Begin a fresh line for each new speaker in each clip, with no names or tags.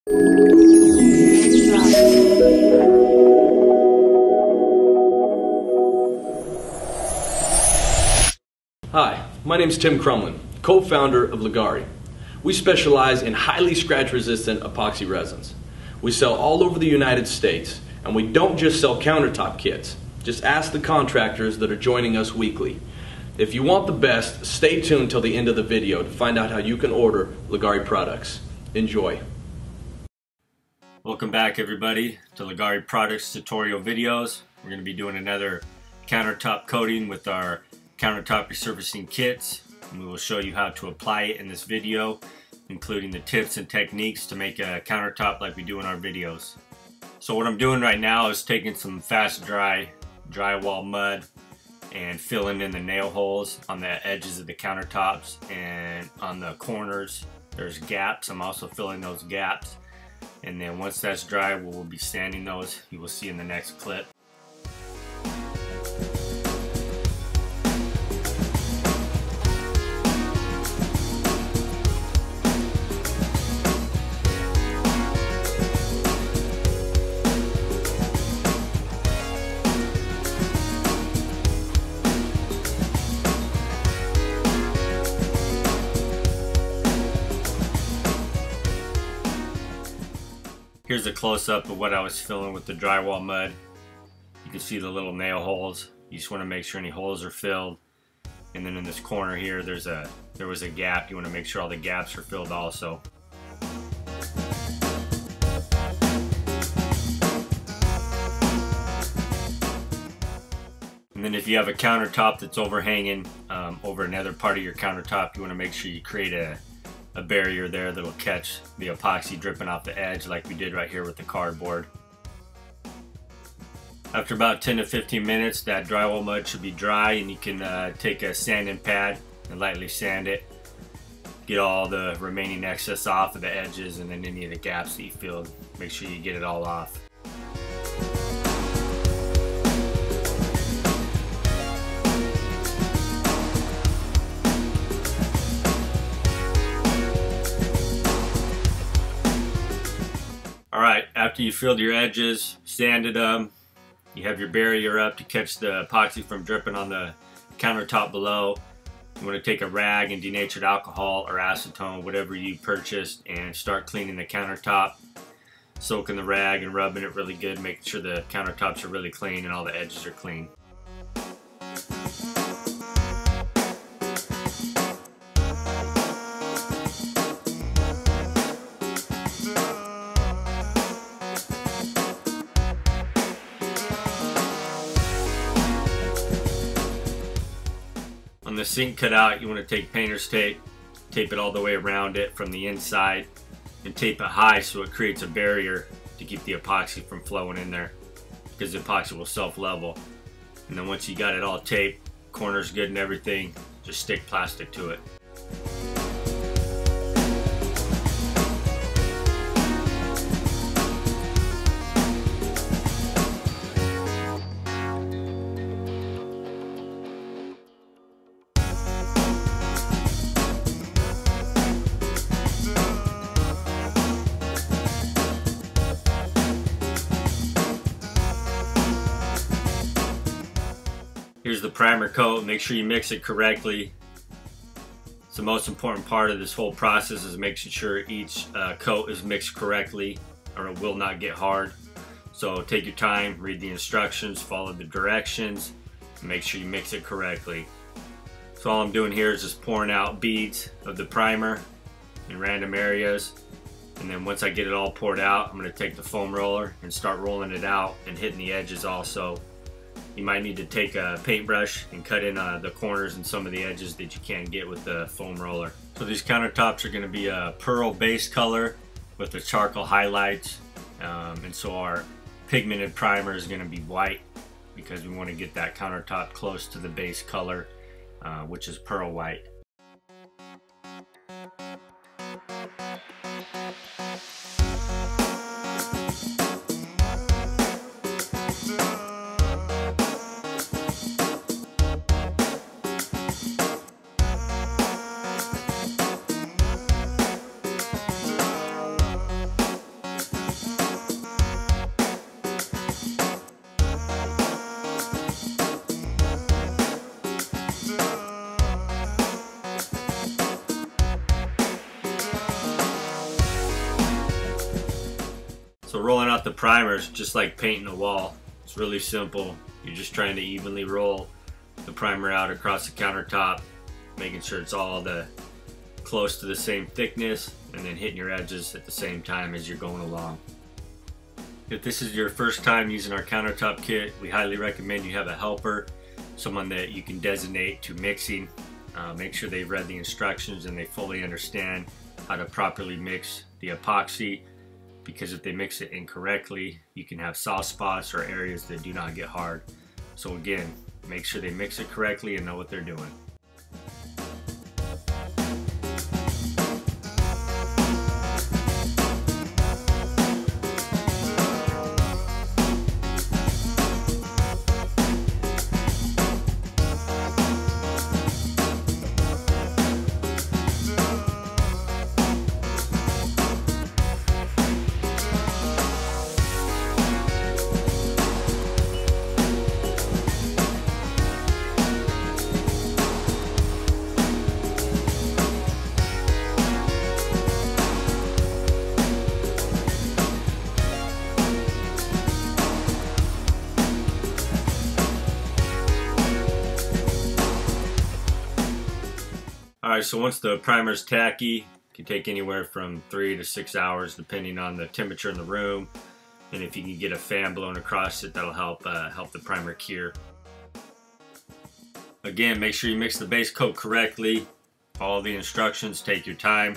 Hi, my name is Tim Crumlin, co-founder of Leggari. We specialize in highly scratch-resistant epoxy resins. We sell all over the United States, and we don't just sell countertop kits. Just ask the contractors that are joining us weekly. If you want the best, stay tuned till the end of the video to find out how you can order Leggari products. Enjoy.
Welcome back everybody to Leggari Products tutorial videos. We're going to be doing another countertop coating with our Countertop Resurfacing kits, and we will show you how to apply it in this video, including the tips and techniques to make a countertop like we do in our videos. So what I'm doing right now is taking some fast dry drywall mud and filling in the nail holes on the edges of the countertops, and on the corners there's gaps. I'm also filling those gaps, and then once that's dry we'll be sanding those. You will see in the next clip. Here's a close-up of what I was filling with the drywall mud. You can see the little nail holes. You just want to make sure any holes are filled. And then in this corner here, there was a gap. You want to make sure all the gaps are filled also. And then if you have a countertop that's overhanging over another part of your countertop, you want to make sure you create a barrier there that'll catch the epoxy dripping off the edge like we did right here with the cardboard. After about 10 to 15 minutes, that drywall mud should be dry, and you can take a sanding pad and lightly sand it. Get all the remaining excess off of the edges, and then any of the gaps that you filled, make sure you get it all off. Alright, after you filled your edges, sanded them, you have your barrier up to catch the epoxy from dripping on the countertop below. You want to take a rag and denatured alcohol or acetone, whatever you purchased, and start cleaning the countertop. Soaking the rag and rubbing it really good, making sure the countertops are really clean and all the edges are clean. On the sink cutout, you want to take painter's tape, tape it all the way around it from the inside, and tape it high so it creates a barrier to keep the epoxy from flowing in there, because the epoxy will self-level. And then once you got it all taped, corners good and everything, just stick plastic to it. Here's the primer coat. Make sure you mix it correctly. It's the most important part of this whole process, is making sure each coat is mixed correctly, or it will not get hard. So take your time, read the instructions, follow the directions, and make sure you mix it correctly. So all I'm doing here is just pouring out beads of the primer in random areas. And then once I get it all poured out, I'm going to take the foam roller and start rolling it out and hitting the edges also. You might need to take a paintbrush and cut in the corners and some of the edges that you can't get with the foam roller. So these countertops are going to be a pearl base color with the charcoal highlights, and so our pigmented primer is going to be white, because we want to get that countertop close to the base color, which is pearl white. So rolling out the primer is just like painting a wall. It's really simple. You're just trying to evenly roll the primer out across the countertop, making sure it's all close to the same thickness, and then hitting your edges at the same time as you're going along. If this is your first time using our countertop kit, we highly recommend you have a helper, someone that you can designate to mixing. Make sure they've read the instructions and they fully understand how to properly mix the epoxy, because if they mix it incorrectly, you can have soft spots or areas that do not get hard. So again, make sure they mix it correctly and know what they're doing. Alright, so once the primer's tacky, it can take anywhere from 3 to 6 hours depending on the temperature in the room. And if you can get a fan blown across it, that'll help the primer cure. Again, make sure you mix the base coat correctly. Follow the instructions, take your time.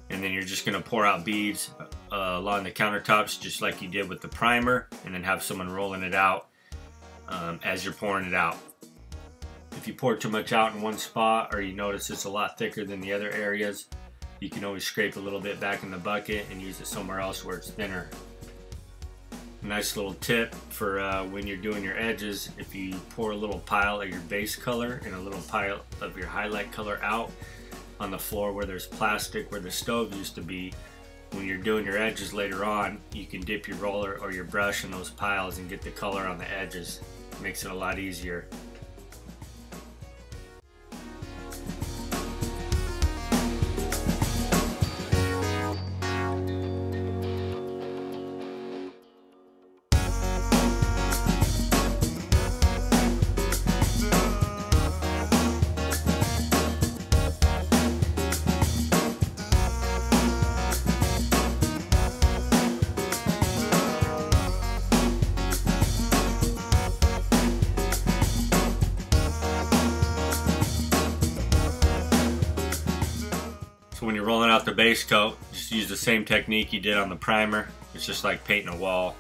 And then you're just going to pour out beads along the countertops just like you did with the primer, and then have someone rolling it out as you're pouring it out. If you pour too much out in one spot, or you notice it's a lot thicker than the other areas, you can always scrape a little bit back in the bucket and use it somewhere else where it's thinner. A nice little tip for when you're doing your edges: if you pour a little pile of your base color and a little pile of your highlight color out on the floor where there's plastic, where the stove used to be, when you're doing your edges later on, you can dip your roller or your brush in those piles and get the color on the edges. It makes it a lot easier. So when you're rolling out the base coat, just use the same technique you did on the primer. It's just like painting a wall.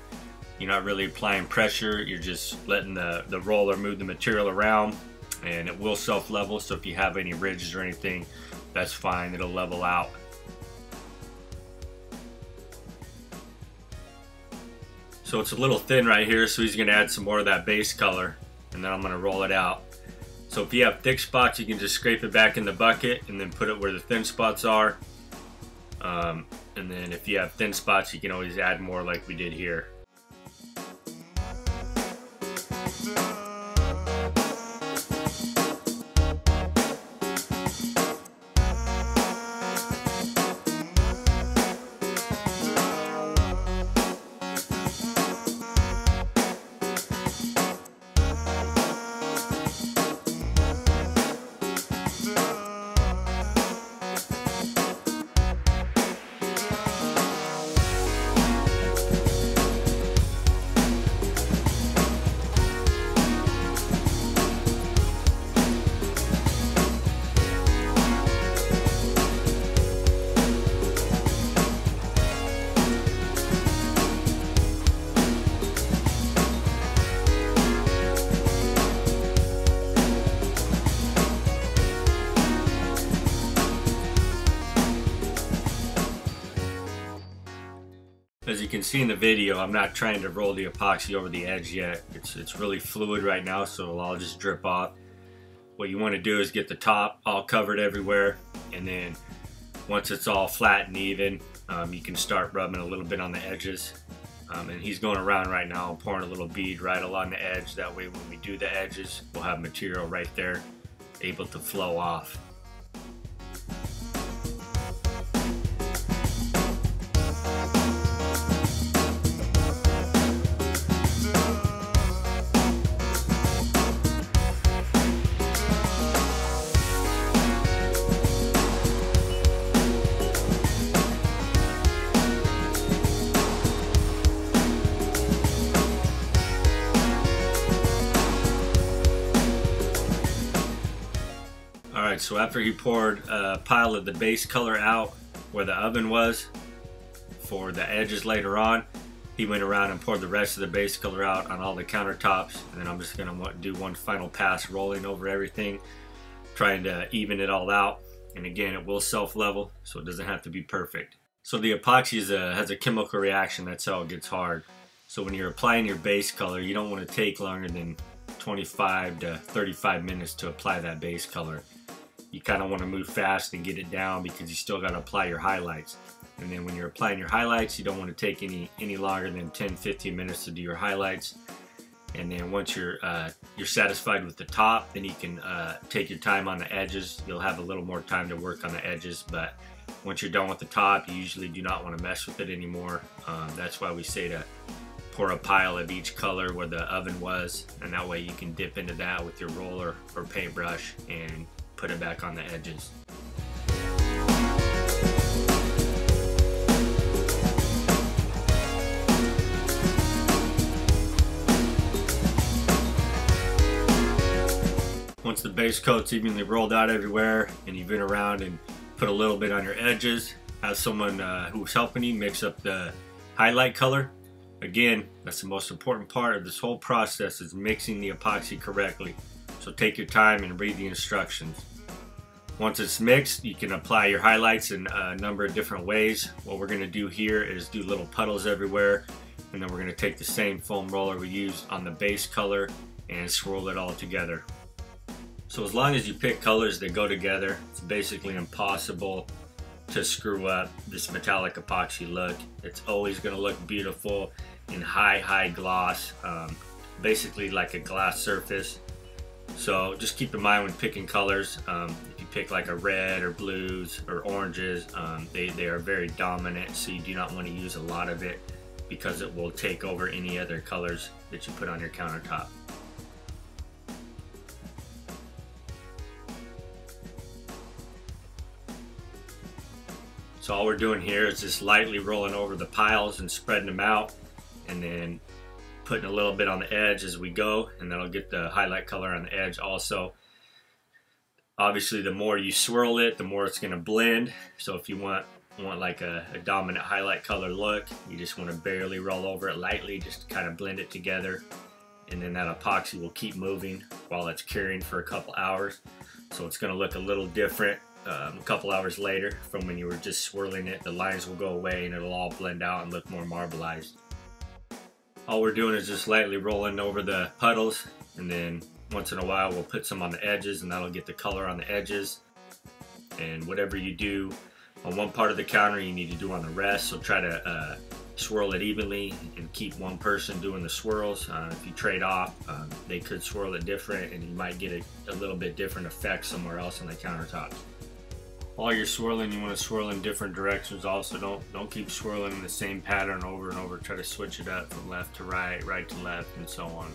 You're not really applying pressure, you're just letting the roller move the material around, and it will self-level, so if you have any ridges or anything, that's fine, it'll level out. So it's a little thin right here, so he's gonna add some more of that base color, and then I'm gonna roll it out. So if you have thick spots, you can just scrape it back in the bucket and then put it where the thin spots are. And then if you have thin spots, you can always add more like we did here. As you can see in the video, I'm not trying to roll the epoxy over the edge yet. It's really fluid right now, so it'll all just drip off. What you want to do is get the top all covered everywhere, and then once it's all flat and even, you can start rubbing a little bit on the edges. And he's going around right now pouring a little bead right along the edge. That way when we do the edges, we'll have material right there able to flow off. Alright, so after he poured a pile of the base color out where the oven was for the edges later on, he went around and poured the rest of the base color out on all the countertops, and then I'm just going to do one final pass rolling over everything, trying to even it all out. And again, it will self-level, so it doesn't have to be perfect. So the epoxy has a chemical reaction. That's how it gets hard. So when you're applying your base color, you don't want to take longer than 25 to 35 minutes to apply that base color. You kind of want to move fast and get it down because you still got to apply your highlights. And then when you're applying your highlights, you don't want to take any longer than 10-15 minutes to do your highlights. And then once you're satisfied with the top, then you can take your time on the edges. You'll have a little more time to work on the edges, but once you're done with the top, you usually do not want to mess with it anymore. That's why we say to pour a pile of each color where the oven was, and that way you can dip into that with your roller or paintbrush and put it back on the edges. Once the base coat's evenly rolled out everywhere and you've been around and put a little bit on your edges, have someone who's helping you mix up the highlight color. Again, that's the most important part of this whole process, is mixing the epoxy correctly. So take your time and read the instructions. Once it's mixed, you can apply your highlights in a number of different ways. What we're going to do here is do little puddles everywhere, and then we're going to take the same foam roller we used on the base color and swirl it all together. So as long as you pick colors that go together, it's basically impossible to screw up this metallic epoxy look. It's always going to look beautiful in high gloss, basically like a glass surface. So just keep in mind when picking colors, if you pick like a red or blues or oranges, they are very dominant, so you do not want to use a lot of it because it will take over any other colors that you put on your countertop. So all we're doing here is just lightly rolling over the piles and spreading them out, and then putting a little bit on the edge as we go, and that'll get the highlight color on the edge also. Obviously, the more you swirl it, the more it's going to blend. So if you want like a dominant highlight color look, you just want to barely roll over it lightly, just to kind of blend it together. And then that epoxy will keep moving while it's curing for a couple hours. So it's going to look a little different a couple hours later from when you were just swirling it. The lines will go away and it'll all blend out and look more marbleized. All we're doing is just lightly rolling over the puddles, and then once in a while we'll put some on the edges, and that'll get the color on the edges. And whatever you do on one part of the counter, you need to do on the rest. So try to swirl it evenly and keep one person doing the swirls. If you trade off, they could swirl it different, and you might get a little bit different effect somewhere else on the countertop. While you're swirling, you want to swirl in different directions also. Don't keep swirling in the same pattern over and over. Try to switch it up from left to right, right to left, and so on.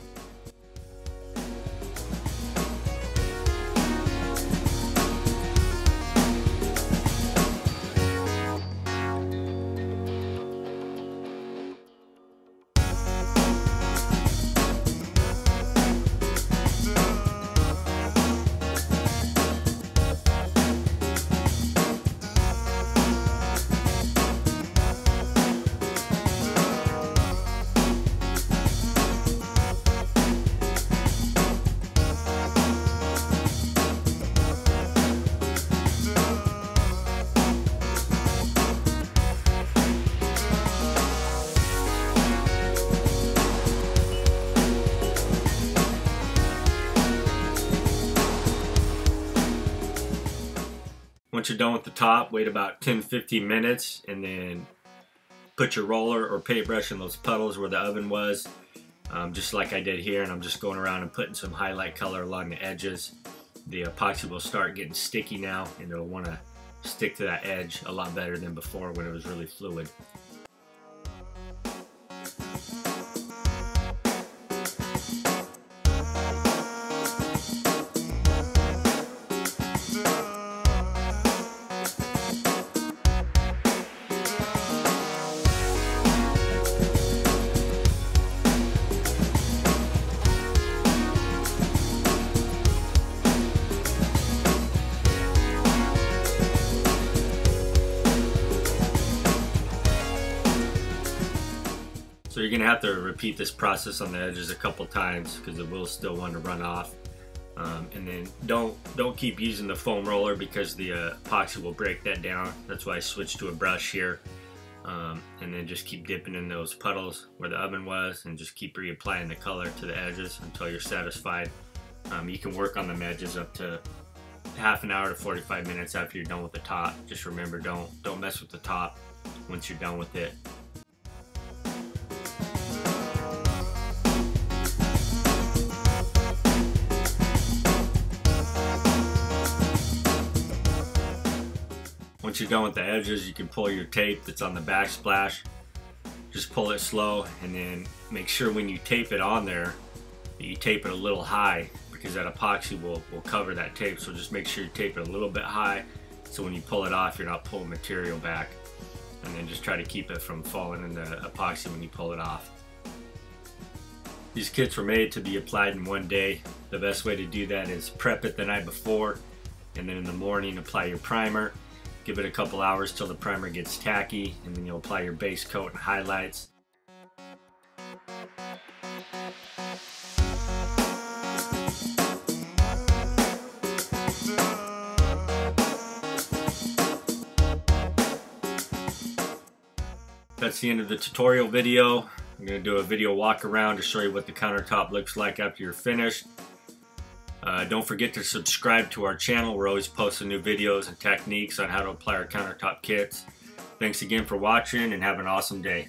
Once you're done with the top, wait about 10-15 minutes, and then put your roller or paintbrush in those puddles where the oven was, just like I did here. And I'm just going around and putting some highlight color along the edges. The epoxy will start getting sticky now, and it'll want to stick to that edge a lot better than before when it was really fluid. So you're gonna have to repeat this process on the edges a couple times because it will still want to run off. And then don't keep using the foam roller because the epoxy will break that down. That's why I switched to a brush here. And then just keep dipping in those puddles where the oven was and just keep reapplying the color to the edges until you're satisfied. You can work on the edges up to half an hour to 45 minutes after you're done with the top. Just remember, don't mess with the top once you're done with it. Once you're done with the edges, you can pull your tape that's on the backsplash. Just pull it slow, and then make sure when you tape it on there that you tape it a little high, because that epoxy will cover that tape. So just make sure you tape it a little bit high so when you pull it off, you're not pulling material back. And then just try to keep it from falling in the epoxy when you pull it off. These kits were made to be applied in one day. The best way to do that is prep it the night before, and then in the morning apply your primer. Give it a couple hours till the primer gets tacky, and then you'll apply your base coat and highlights. That's the end of the tutorial video. I'm going to do a video walk around to show you what the countertop looks like after you're finished. Don't forget to subscribe to our channel. We're always posting new videos and techniques on how to apply our countertop kits. Thanks again for watching, and have an awesome day.